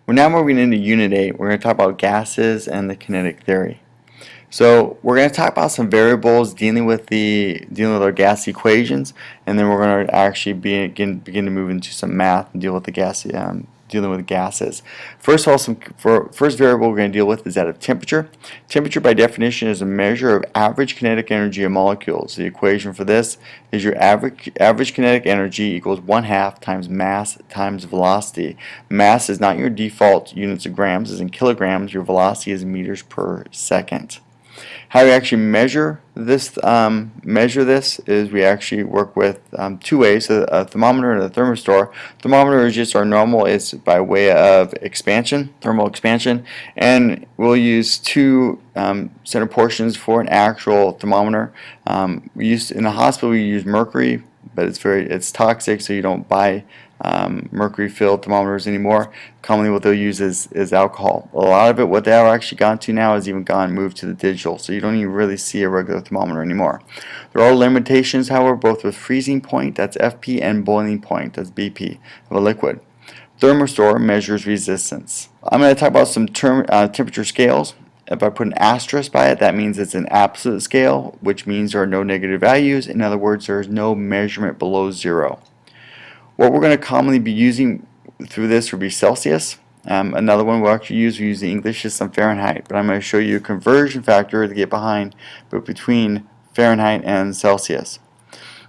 We're now moving into Unit 8. We're going to talk about gases and the kinetic theory. So we're going to talk about some variables dealing with our gas equations, and then we're going to actually begin to move into some math and deal with the dealing with gases. First of all, first variable we're going to deal with is that of temperature. Temperature, by definition, is a measure of average kinetic energy of molecules. The equation for this is your average kinetic energy equals 1/2 times mass times velocity. Mass is not your default units of grams, it's in kilograms. Your velocity is meters per second. How we actually measure this is we actually work with two ways: a thermometer and a thermistor. Thermometer is just our normal; it's by way of expansion, thermal expansion, and we'll use two center portions for an actual thermometer. In the hospital we use mercury, but it's toxic, so you don't buy mercury-filled thermometers anymore. Commonly what they'll use is alcohol. A lot of it, what they've actually gone to now, is even moved to the digital, so you don't even really see a regular thermometer anymore. There are limitations, however, both with freezing point, that's FP, and boiling point, that's BP, of a liquid. Thermistor measures resistance. I'm going to talk about some temperature scales. If I put an asterisk by it, that means it's an absolute scale, which means there are no negative values. In other words, there is no measurement below 0. What we're going to commonly be using through this would be Celsius. Another one we'll actually use the English system Fahrenheit, but I'm going to show you a conversion factor to get behind between Fahrenheit and Celsius.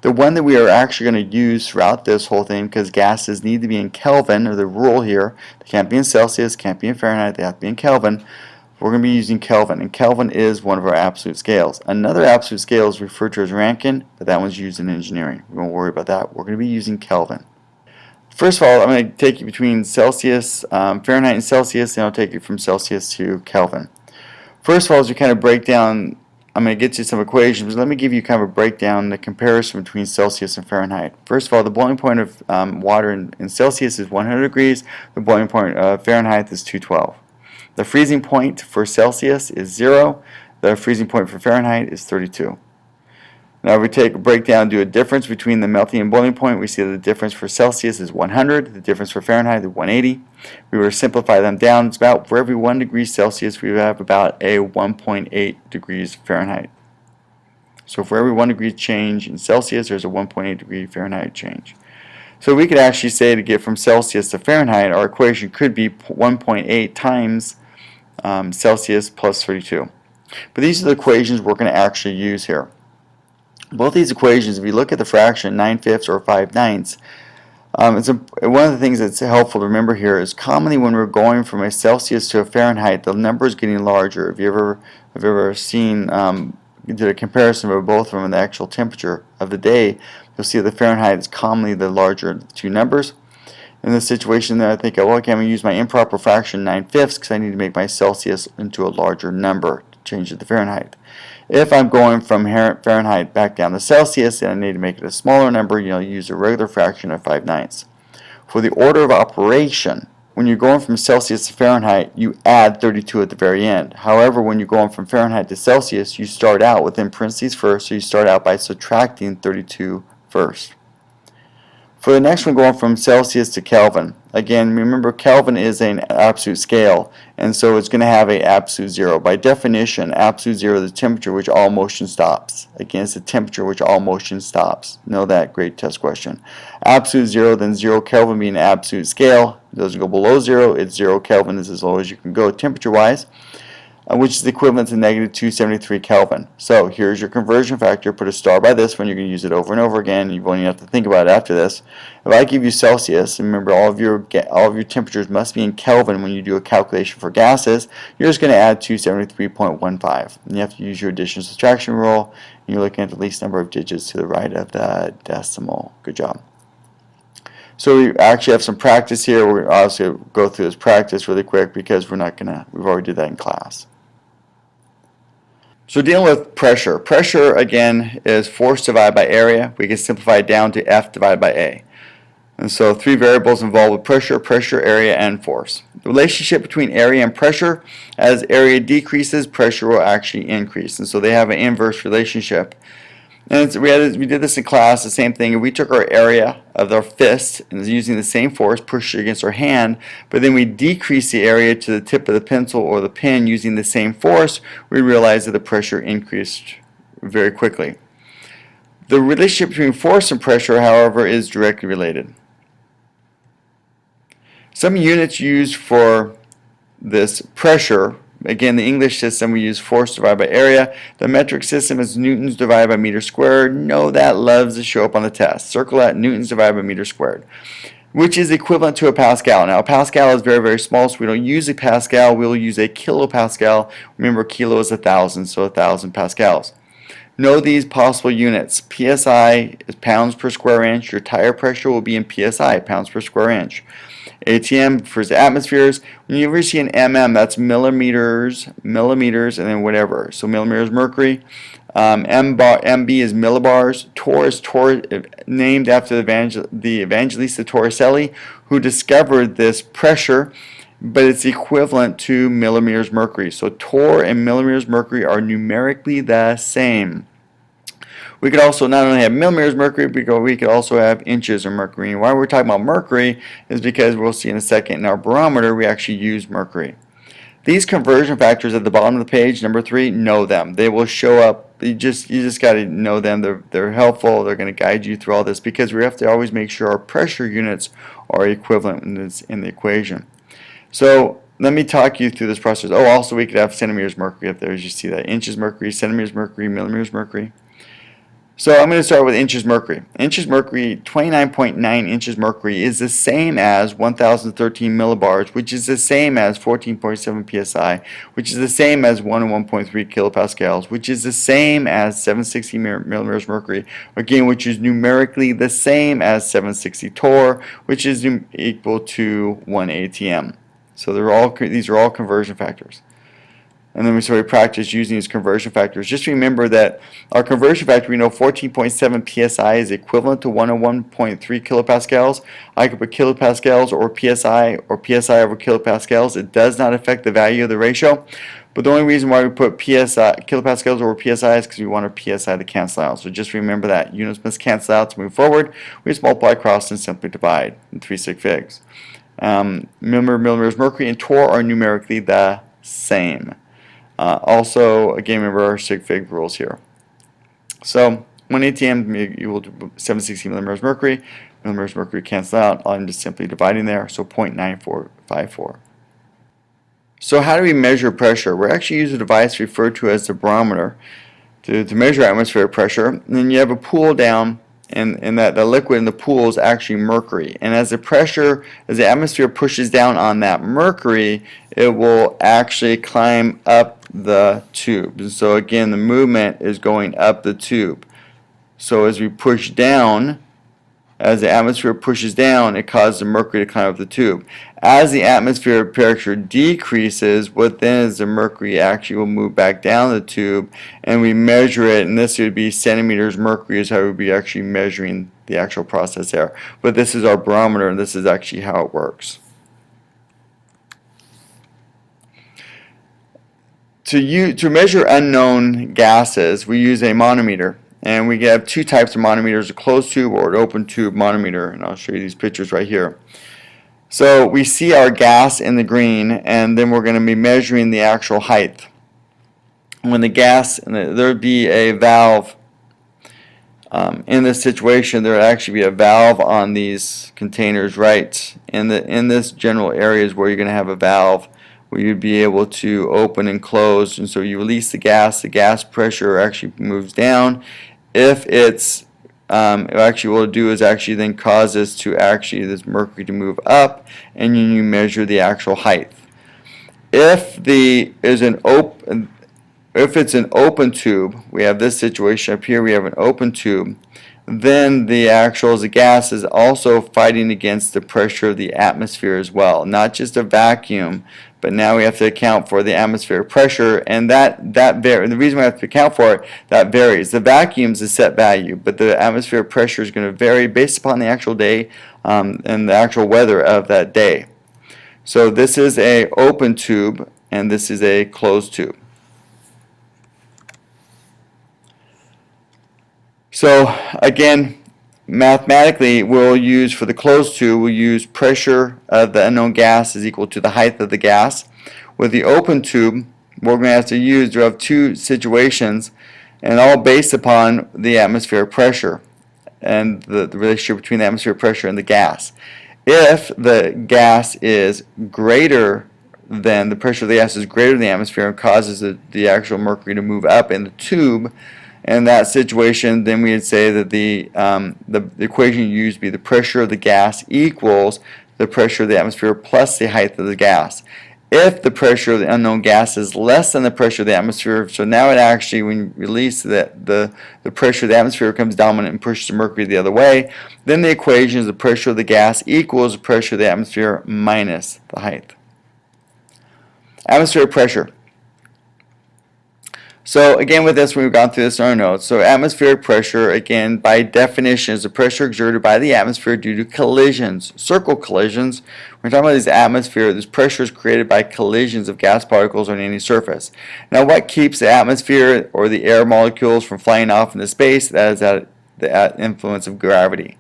The one that we are actually going to use throughout this whole thing, because gases need to be in Kelvin, or the rule here, they can't be in Celsius, can't be in Fahrenheit, they have to be in Kelvin. We're going to be using Kelvin, and Kelvin is one of our absolute scales. Another absolute scale is referred to as Rankine, but that one's used in engineering. We won't worry about that. We're going to be using Kelvin. First of all, I'm going to take you between Celsius, Fahrenheit and Celsius, and I'll take you from Celsius to Kelvin. First of all, as we kind of break down, I'm going to get you some equations, but let me give you kind of a breakdown, the comparison between Celsius and Fahrenheit. First of all, the boiling point of water in Celsius is 100 degrees. The boiling point of Fahrenheit is 212. The freezing point for Celsius is 0. The freezing point for Fahrenheit is 32. Now if we take a breakdown, do a difference between the melting and boiling point, we see that the difference for Celsius is 100, the difference for Fahrenheit is 180. If we were to simplify them down, it's about for every 1 degree Celsius we have about a 1.8 degrees Fahrenheit. So for every 1 degree change in Celsius, there's a 1.8 degree Fahrenheit change. So we could actually say, to get from Celsius to Fahrenheit, our equation could be 1.8 times Celsius plus 32. But these are the equations we're going to actually use here. Both these equations, if you look at the fraction 9/5 or 5/9, one of the things that's helpful to remember here is commonly when we're going from a Celsius to a Fahrenheit, the number is getting larger. If you ever seen did a comparison of both of them in the actual temperature of the day, you'll see that the Fahrenheit is commonly the larger of the two numbers. In this situation, then I think, well, okay, I'm going to use my improper fraction 9/5 because I need to make my Celsius into a larger number to change it to Fahrenheit. If I'm going from Fahrenheit back down to Celsius, then I need to make it a smaller number. Use a regular fraction of 5/9. For the order of operation, when you're going from Celsius to Fahrenheit, you add 32 at the very end. However, when you're going from Fahrenheit to Celsius, you start out within parentheses first, so you start out by subtracting 32 first. For the next one, going from Celsius to Kelvin, again, remember Kelvin is an absolute scale, and so it's going to have an absolute 0. By definition, absolute 0 is the temperature which all motion stops. Again, it's the temperature which all motion stops. Know that, great test question. Absolute 0, then 0 Kelvin being an absolute scale. It doesn't go below 0, it's 0 Kelvin is as low as you can go temperature-wise, which is equivalent to negative 273 Kelvin. So here's your conversion factor. Put a star by this one. You're going to use it over and over again. You won't even have to think about it after this. If I give you Celsius, and remember all of your temperatures must be in Kelvin when you do a calculation for gases, you're just going to add 273.15. And you have to use your addition and subtraction rule. And you're looking at the least number of digits to the right of the decimal. Good job. So we actually have some practice here. We're going to obviously go through this practice really quick because we've already did that in class. So dealing with pressure. Pressure, again, is force divided by area. We can simplify it down to F divided by A. And so three variables involved with pressure, area, and force. The relationship between area and pressure, as area decreases, pressure will actually increase. And so they have an inverse relationship. And we did this in class, the same thing. If we took our area of our fist and was using the same force, push it against our hand, but then we decrease the area to the tip of the pencil or the pen using the same force, we realize that the pressure increased very quickly. The relationship between force and pressure, however, is directly related. Some units used for this pressure, again, the English system, we use force divided by area. The metric system is newtons divided by meter squared. Know that loves to show up on the test. Circle that, newtons divided by meter squared, which is equivalent to a Pascal. Now, a Pascal is very, very small, so we don't use a Pascal. We'll use a kilopascal. Remember, kilo is 1,000, so 1,000 pascals. Know these possible units. PSI is pounds per square inch. Your tire pressure will be in PSI, pounds per square inch. HChem refers to atmospheres. When you ever see an mm, that's millimeters, and then whatever. So millimeters mercury. MB is millibars. Torr is named after the Evangelista Torricelli, who discovered this pressure, but it's equivalent to millimeters mercury. So torr and millimeters mercury are numerically the same. We could also not only have millimeters mercury, but we could also have inches of mercury. And why we're talking about mercury is because we'll see in a second in our barometer we actually use mercury. These conversion factors at the bottom of the page, number 3, know them. They will show up. You just got to know them. They're helpful. They're going to guide you through all this because we have to always make sure our pressure units are equivalent in the equation. So let me talk you through this process. Oh, also we could have centimeters mercury up there, as you see that. Inches mercury, centimeters mercury, millimeters mercury. So I'm going to start with inches mercury. Inches mercury, 29.9 inches mercury is the same as 1013 millibars, which is the same as 14.7 psi, which is the same as 101.3 kilopascals, which is the same as 760 millimeters mercury, again, which is numerically the same as 760 torr, which is equal to 1 atm. So these are all conversion factors. And then we practice using these conversion factors. Just remember that our conversion factor, we know 14.7 psi is equivalent to 101.3 kilopascals. I could put kilopascals or psi over kilopascals. It does not affect the value of the ratio. But the only reason why we put kilopascals over psi is because we want our psi to cancel out. So just remember that. Units must cancel out to move forward. We just multiply across and simply divide in 3 sig figs. Millimeters mercury and torr are numerically the same. Also, again, remember our sig fig rules here. So 1 atm equal to 760 millimeters mercury. Millimeters mercury cancel out. I'm just simply dividing there. So 0.9454. So how do we measure pressure? We actually use a device referred to as the barometer to measure atmospheric pressure. And then you have a pool down, and that the liquid in the pool is actually mercury. And as the atmosphere pushes down on that mercury, it will actually climb up the tube. And so again, the movement is going up the tube. So as we push down, as the atmosphere pushes down, it causes the mercury to climb up the tube. As the atmospheric pressure decreases, what then is the mercury actually will move back down the tube, and we measure it, and this would be centimeters mercury is how we would be actually measuring the actual process there. But this is our barometer, and this is actually how it works. To measure unknown gases, we use a manometer. And we have 2 types of manometers, a closed tube or an open tube manometer. And I'll show you these pictures right here. So we see our gas in the green, and then we're going to be measuring the actual height. When the gas, there would be a valve. In this situation, there would actually be a valve on these containers right in this general area is where you're going to have a valve where you'd be able to open and close. And so you release the gas pressure actually moves down. If it's actually what it'll do is actually then cause this mercury to move up, and then you measure the actual height. If it's an open tube, we have this situation up here, we have an open tube, then the gas is also fighting against the pressure of the atmosphere as well. Not just a vacuum, but now we have to account for the atmospheric pressure, and the reason we have to account for it, that varies. The vacuum is a set value, but the atmospheric pressure is going to vary based upon the actual day and the actual weather of that day. So this is an open tube, and this is a closed tube. So again, mathematically, we'll use, for the closed tube, we'll use pressure of the unknown gas is equal to the height of the gas. With the open tube, what we're going to have to use, we have two situations, and all based upon the atmospheric pressure and the relationship between the atmospheric pressure and the gas. If the gas is greater than, the pressure of the gas is greater than the atmosphere and causes the actual mercury to move up in the tube, in that situation, then we would say that the equation used would be the pressure of the gas equals the pressure of the atmosphere plus the height of the gas. If the pressure of the unknown gas is less than the pressure of the atmosphere, so now it actually, when you release the pressure of the atmosphere becomes dominant and pushes the mercury the other way, then the equation is the pressure of the gas equals the pressure of the atmosphere minus the height. Atmospheric pressure. So again, with this, we've gone through this in our notes. So atmospheric pressure, again, by definition, is the pressure exerted by the atmosphere due to collisions, circle collisions. We're talking about this pressure is created by collisions of gas particles on any surface. Now, what keeps the atmosphere or the air molecules from flying off into space? That is the influence of gravity.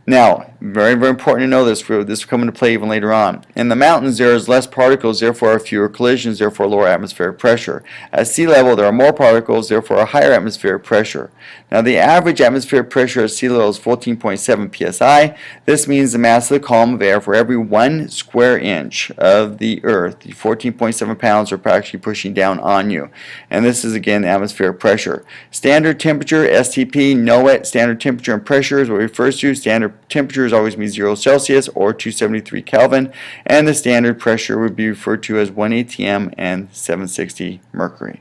Now, very, very important to know this. This will come into play even later on. In the mountains, there is less particles, therefore fewer collisions, therefore lower atmospheric pressure. At sea level, there are more particles, therefore a higher atmospheric pressure. Now, the average atmospheric pressure at sea level is 14.7 psi. This means the mass of the column of air for every 1 square inch of the Earth, the 14.7 pounds are actually pushing down on you. And this is, again, atmospheric pressure. Standard temperature, STP, know it. Standard temperature and pressure is what it refers to. Standard temperature is always means 0 Celsius or 273 Kelvin, and the standard pressure would be referred to as 1 atm and 760 mercury.